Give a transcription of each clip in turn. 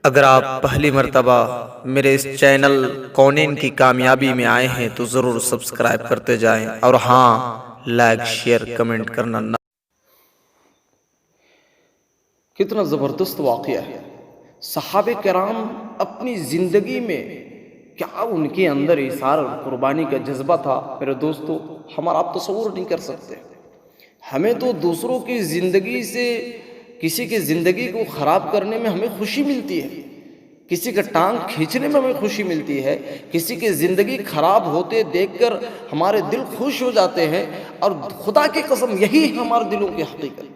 اگر آپ پہلی مرتبہ میرے اس چینل کونین کی کامیابی میں آئے ہیں تو ضرور سبسکرائب کرتے جائیں، اور ہاں، لائک شیئر کمنٹ کرنا نہ۔ کتنا زبردست واقعہ ہے۔ صحابہ کرام اپنی زندگی میں کیا ان کے اندر ایثار اور قربانی کا جذبہ تھا، میرے دوستو، ہمارا آپ تصور نہیں کر سکتے۔ ہمیں تو دوسروں کی زندگی سے کسی کی زندگی کو خراب کرنے میں ہمیں خوشی ملتی ہے، کسی کا ٹانگ کھینچنے میں ہمیں خوشی ملتی ہے، کسی کی زندگی خراب ہوتے دیکھ کر ہمارے دل خوش ہو جاتے ہیں، اور خدا کی قسم یہی ہمارے دلوں کی حقیقت ہے۔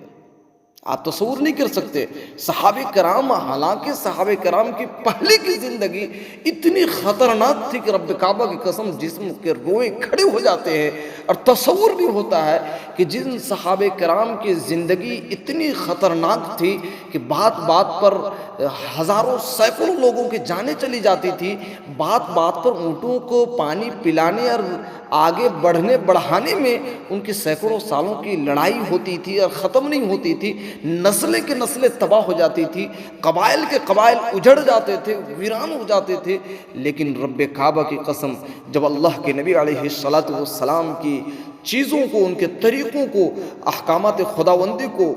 آپ تصور نہیں کر سکتے۔ صحابہ کرام، حالانکہ صحابہ کرام کی پہلے کی زندگی اتنی خطرناک تھی کہ رب کعبہ کی قسم جسم کے روئے کھڑے ہو جاتے ہیں، اور تصور نہیں ہوتا ہے کہ جن صحابہ کرام کی زندگی اتنی خطرناک تھی کہ بات بات پر ہزاروں سینکڑوں لوگوں کی جانیں چلی جاتی تھی، بات بات پر اونٹوں کو پانی پلانے اور آگے بڑھانے میں ان کی سینکڑوں سالوں کی لڑائی ہوتی تھی اور ختم نہیں ہوتی تھی، نسلیں کے نسلیں تباہ ہو جاتی تھی، قبائل کے قبائل اجڑ جاتے تھے، ویران ہو جاتے تھے، لیکن رب کعبہ کی قسم جب اللہ کے نبی علیہ السلام کی چیزوں کو، ان کے طریقوں کو، احکامات خداوندی کو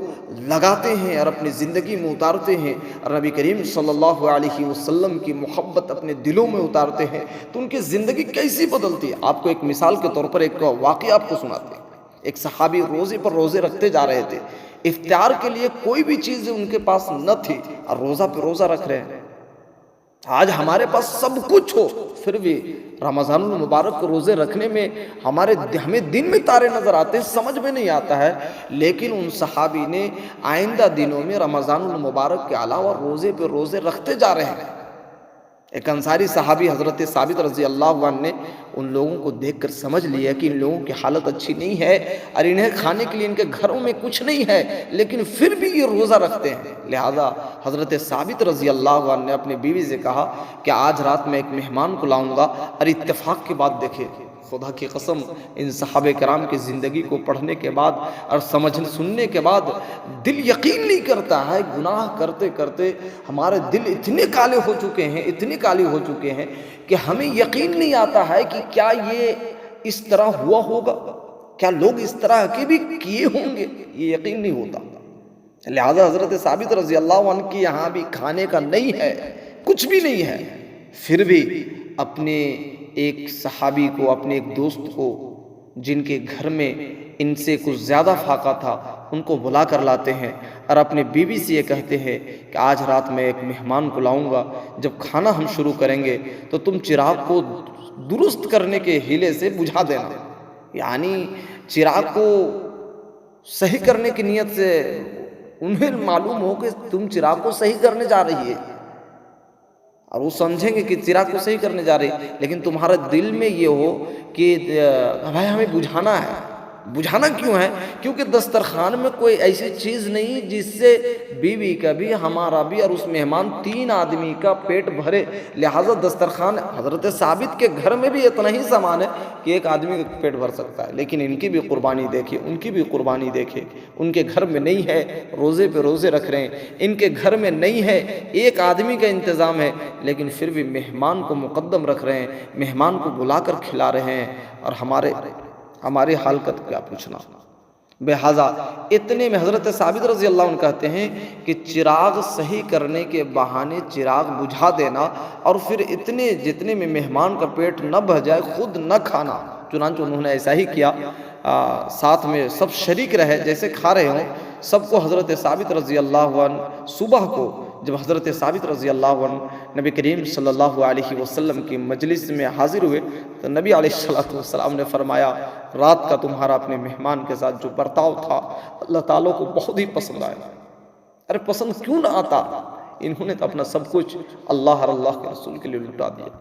لگاتے ہیں اور اپنی زندگی میں اتارتے ہیں، اور نبی کریم صلی اللہ علیہ وسلم کی محبت اپنے دلوں میں اتارتے ہیں، تو ان کی زندگی کیسی بدلتی ہے۔ آپ کو ایک مثال کے طور پر ایک واقعہ آپ کو سناتے ہیں۔ ایک صحابی روزے پر روزے رکھتے جا رہے تھے، افطار کے لیے کوئی بھی چیز ان کے پاس نہ تھی، اور روزہ پہ روزہ رکھ رہے ہیں۔ آج ہمارے پاس سب کچھ ہو، پھر بھی رمضان المبارک کو روزے رکھنے میں ہمیں دن میں تارے نظر آتے ہیں، سمجھ میں نہیں آتا ہے، لیکن ان صحابی نے آئندہ دنوں میں رمضان المبارک کے علاوہ روزے پہ روزے رکھتے جا رہے ہیں۔ ایک انصاری صحابی حضرت ثابت رضی اللہ عنہ نے ان لوگوں کو دیکھ کر سمجھ لیا کہ ان لوگوں کی حالت اچھی نہیں ہے، اور انہیں کھانے کے لیے ان کے گھروں میں کچھ نہیں ہے، لیکن پھر بھی یہ روزہ رکھتے ہیں۔ لہذا حضرت ثابت رضی اللہ عنہ نے اپنی بیوی سے کہا کہ آج رات میں ایک مہمان کو لاؤں گا، اور اتفاق کی بات دیکھے، خدا کی قسم ان صحابہ کرام کی زندگی کو پڑھنے کے بعد اور سننے کے بعد دل یقین نہیں کرتا ہے، گناہ کرتے کرتے ہمارے دل اتنے کالے ہو چکے ہیں، اتنے کالے ہو چکے ہیں کہ ہمیں یقین نہیں آتا ہے کہ کیا یہ اس طرح ہوا ہوگا، کیا لوگ اس طرح کے بھی کیے ہوں گے، یہ یقین نہیں ہوتا۔ لہذا حضرت ثابت رضی اللہ عنہ کی یہاں بھی کھانے کا نہیں ہے، کچھ بھی نہیں ہے، پھر بھی اپنے ایک صحابی کو، اپنے ایک دوست کو، جن کے گھر میں ان سے کچھ زیادہ فاقہ تھا، ان کو بلا کر لاتے ہیں، اور اپنے بیوی سے یہ کہتے ہیں کہ آج رات میں ایک مہمان کو لاؤں گا، جب کھانا ہم شروع کریں گے تو تم چراغ کو درست کرنے کے ہیلے سے بجھا دینا، یعنی چراغ کو صحیح کرنے کی نیت سے انہیں معلوم ہو کہ تم چراغ کو صحیح کرنے جا رہی ہے، اور وہ سمجھیں گے کہ چراغ کو صحیح کرنے جا رہی ہے، لیکن تمہارے دل میں یہ ہو کہ بھائی ہمیں بجھانا ہے۔ بجھانا کیوں ہے؟ کیونکہ دسترخوان میں کوئی ایسی چیز نہیں جس سے بیوی کا بھی، ہمارا بھی، اور اس مہمان 3 آدمی کا پیٹ بھرے، لہٰذا دسترخوان حضرت ثابت کے گھر میں بھی اتنا ہی سامان ہے کہ ایک آدمی کا پیٹ بھر سکتا ہے، لیکن ان کی بھی قربانی دیکھیں، ان کی بھی قربانی دیکھیں، ان کے گھر میں نہیں ہے، روزے پہ روزے رکھ رہے ہیں، ان کے گھر میں نہیں ہے، ایک آدمی کا انتظام ہے، لیکن پھر بھی مہمان کو مقدم رکھ رہے ہیں، مہمان کو بلا کر کھلا رہے ہیں، اور ہمارے حال کا کیا پوچھنا۔ لہٰذا اتنے میں حضرت ثابت رضی اللہ عنہ کہتے ہیں کہ چراغ صحیح کرنے کے بہانے چراغ بجھا دینا، اور پھر جتنے میں مہمان کا پیٹ نہ بھر جائے خود نہ کھانا۔ چنانچہ انہوں نے ایسا ہی کیا، ساتھ میں سب شریک رہے، جیسے کھا رہے ہوں، سب کو حضرت ثابت رضی اللہ عنہ صبح کو جب حضرت ثابت رضی اللہ عنہ نبی کریم صلی اللہ علیہ وسلم کی مجلس میں حاضر ہوئے تو نبی علیہ السلام نے فرمایا، رات کا تمہارا اپنے مہمان کے ساتھ جو برتاؤ تھا اللہ تعالیٰ کو بہت ہی پسند آیا۔ ارے پسند کیوں نہ آتا؟ انہوں نے تو اپنا سب کچھ اللہ اور اللہ کے رسول کے لیے لٹا دیا۔